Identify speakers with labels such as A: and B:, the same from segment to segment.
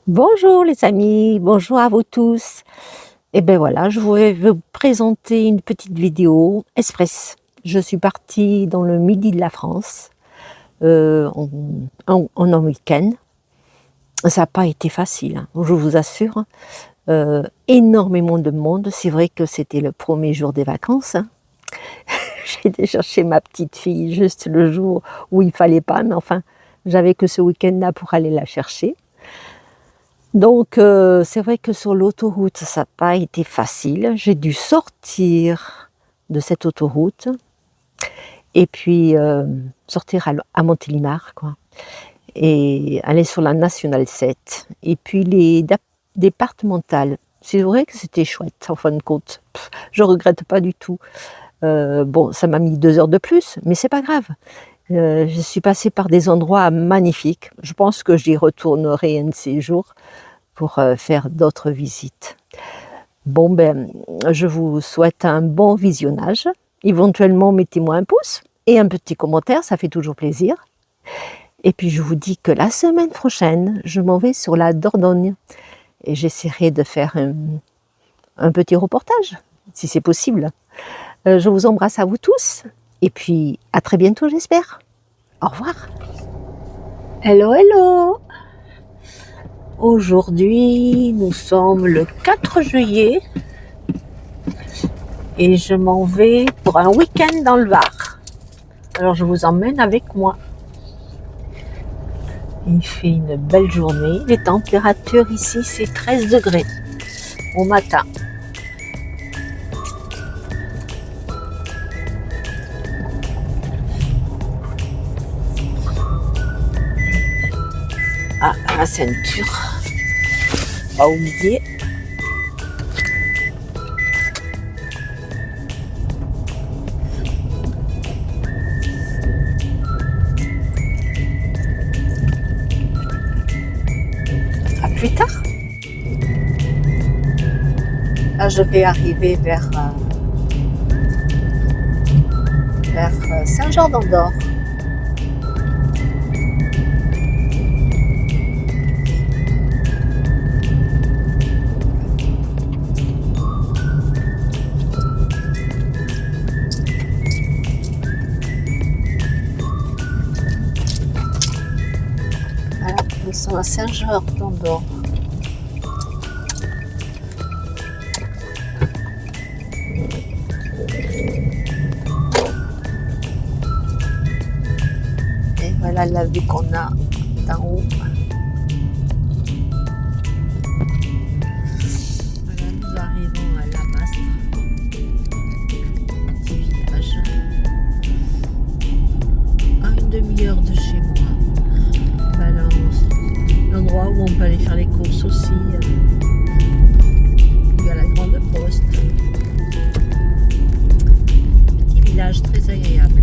A: Bonjour les amis, bonjour à vous tous. Et bien voilà, je voulais vous présenter une petite vidéo express. Je suis partie dans le midi de la France en un week-end. Ça n'a pas été facile, hein, je vous assure. Énormément de monde. C'est vrai que c'était le premier jour des vacances, hein. J'ai été chercher ma petite fille juste le jour où il fallait pas, mais enfin, j'avais que ce week-end-là pour aller la chercher. Donc, c'est vrai que sur l'autoroute, ça n'a pas été facile. J'ai dû sortir de cette autoroute et puis sortir à Montélimar, quoi, et aller sur la nationale 7. Et puis les départementales. C'est vrai que c'était chouette, en fin de compte. Je regrette pas du tout. Bon, ça m'a mis 2 heures de plus, mais c'est pas grave. Je suis passée par des endroits magnifiques. Je pense que j'y retournerai un de ces jours pour faire d'autres visites. Bon, ben, je vous souhaite un bon visionnage. Éventuellement, mettez-moi un pouce et un petit commentaire, ça fait toujours plaisir. Et puis, je vous dis que la semaine prochaine, je m'en vais sur la Dordogne et j'essaierai de faire un petit reportage, si c'est possible. Je vous embrasse à vous tous et puis à très bientôt, j'espère. Au revoir. Hello, hello. Aujourd'hui, nous sommes le 4 juillet et je m'en vais pour un week-end dans le Var. Alors, je vous emmène avec moi. Il fait une belle journée. Les températures ici, c'est 13 degrés au matin. Ah, la ceinture. Pas oublier. À plus tard. Là, je vais arriver vers Saint-Jean-d'Andorre. Voilà, nous sommes à Saint-Jean-d'Andorre. Et voilà la vue qu'on a d'en haut. Voilà, nous arrivons à La Mastre, petit village, à une demi-heure de chez moi. Voilà, l'endroit où on peut aller faire les courses aussi. Il y a la grande poste. Petit village très agréable.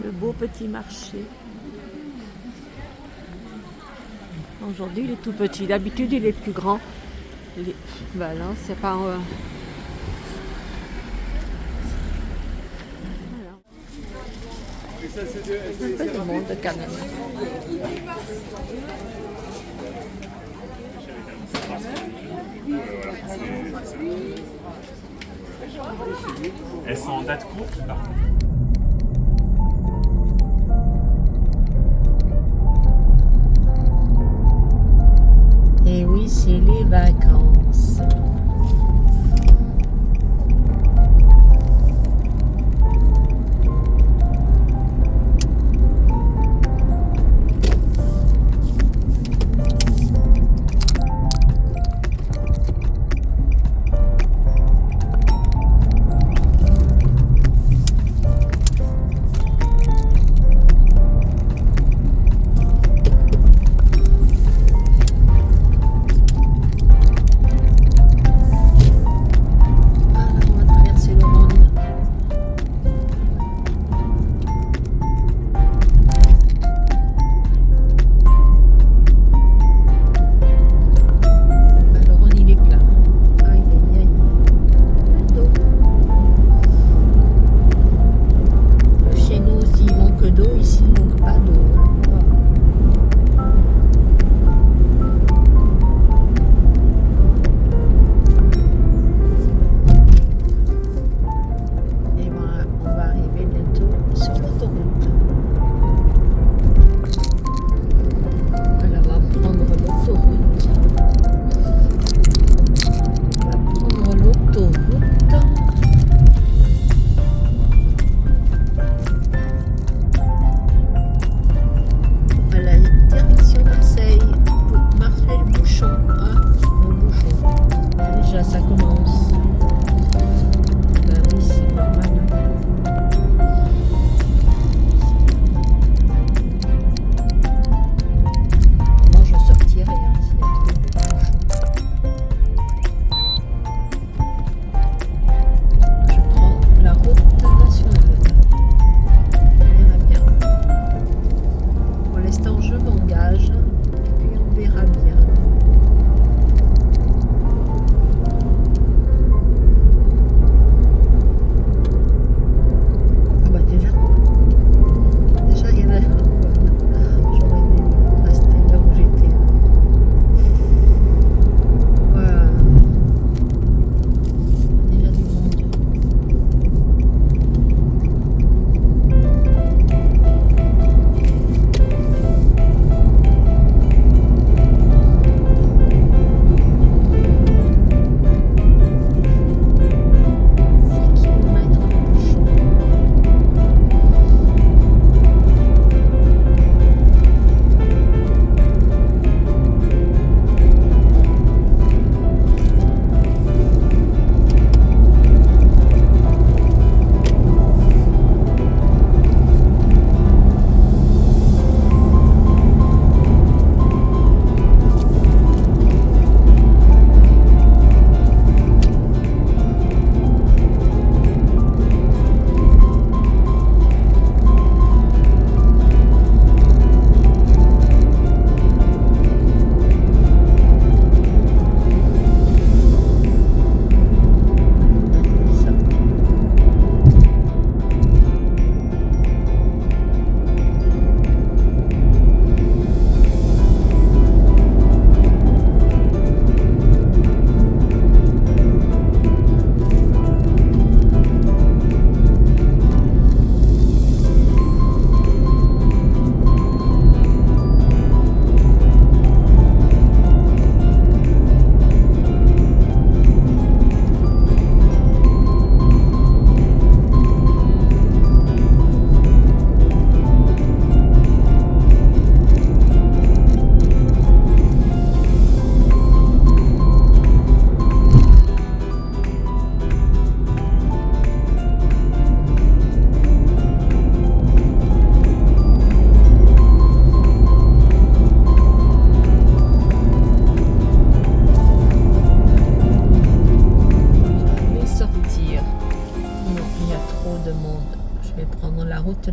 A: Le beau petit marché. Aujourd'hui, il est tout petit. D'habitude, il est plus grand. Voilà, c'est pas. Voilà. Un peu de monde quand même.
B: Elles sont en date courte.
A: Et oui, c'est les vacances.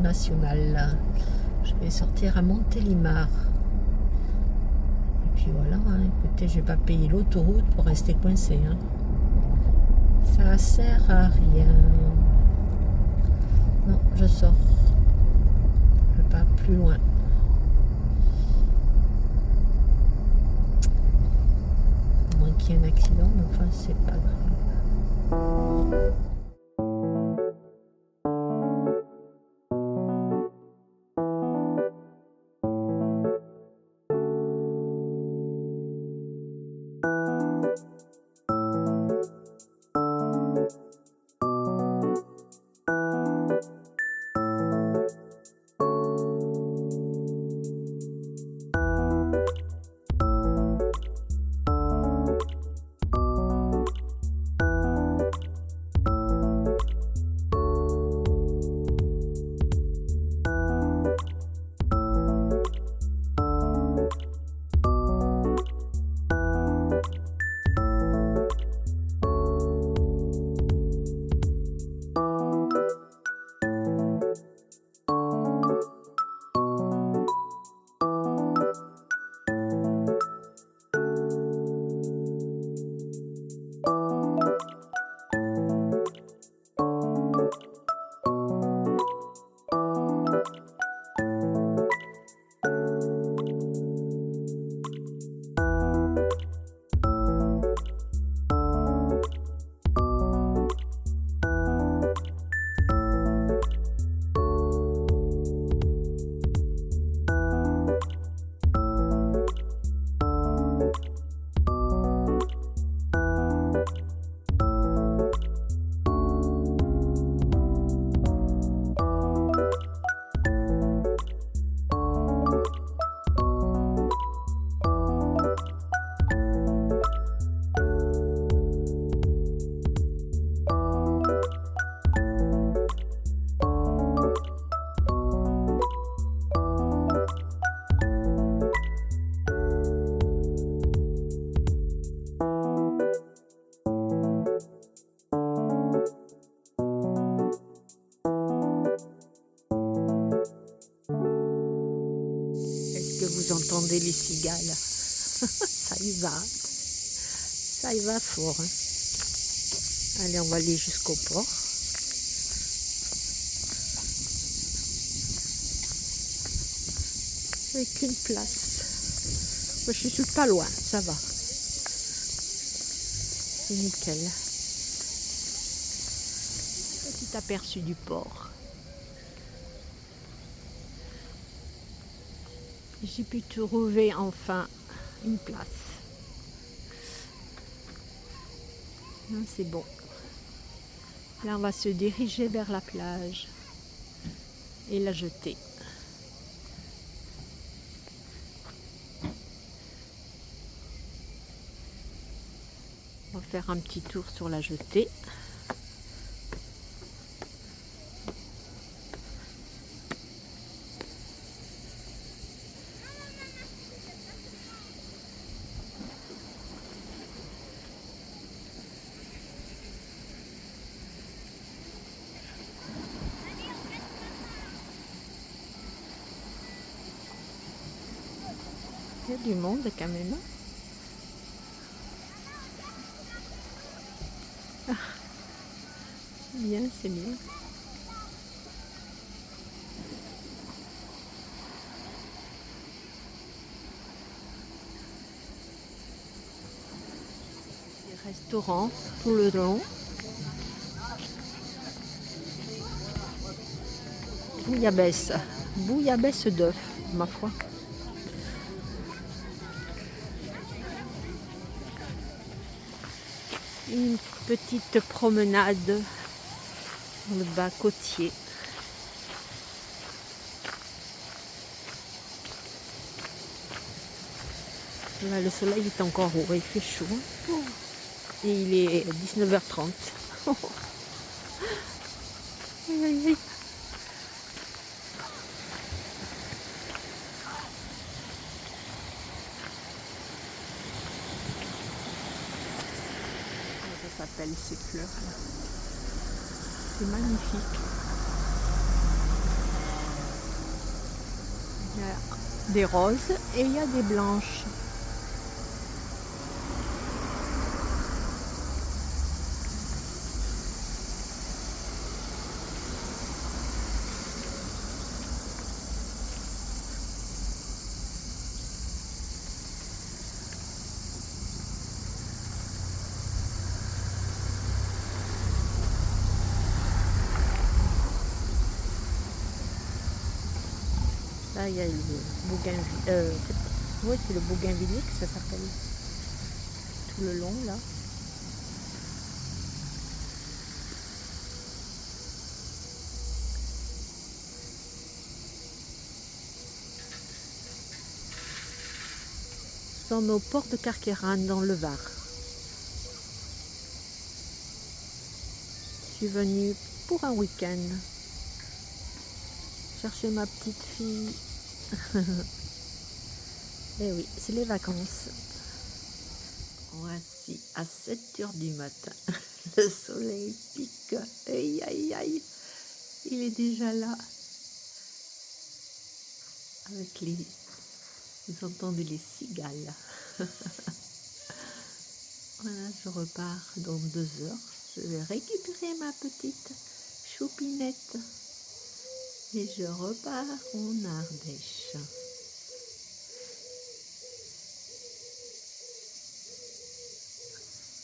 A: nationale. Je vais sortir à Montélimar. Et puis voilà, hein, écoutez, je vais pas payer l'autoroute pour rester coincé. Hein. Ça sert à rien. Non, je sors. Je vais pas plus loin. À moins qu'il y ait un accident, mais enfin, c'est pas grave. Vous entendez les cigales. Ça y va fort. Hein. Allez, on va aller jusqu'au port. Avec une place. Je suis pas loin, ça va. C'est nickel. Petit aperçu du port. J'ai pu trouver enfin une place. C'est bon. Là, on va se diriger vers la plage et la jetée. On va faire un petit tour sur la jetée. Il y a du monde quand même. Ah, bien, c'est bien. Des restaurants tout le long. Bouillabaisse d'œufs, ma foi. Une petite promenade dans le bas côtier. Là, le soleil est encore haut, il fait chaud. Et il est 19h30. Ça s'appelle ces fleurs là. C'est magnifique. Il y a des roses et il y a des blanches. Là, il y a le bougainvillier. Oui, c'est le bougainvillier que ça s'appelle. Tout le long, là. Nous sommes au port de Carqueiranne, dans le Var. Je suis venue pour un week-end chercher ma petite fille. Eh oui, c'est les vacances. Voici à 7 h du matin. Le soleil pique. Aïe, aïe, aïe. Il est déjà là. Avec les... Vous entendez les cigales. Voilà, je repars dans 2 heures. Je vais récupérer ma petite choupinette. Et je repars en Ardèche.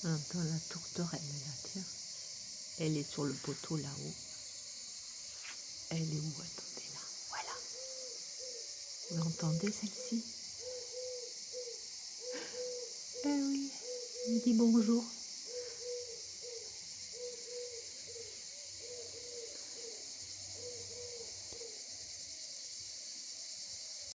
A: Dans la tourterelle, là, tiens. Elle est sur le poteau là-haut. Elle est où? Attendez, là. Voilà. Vous l'entendez, celle-ci? Eh oui, elle me dit bonjour.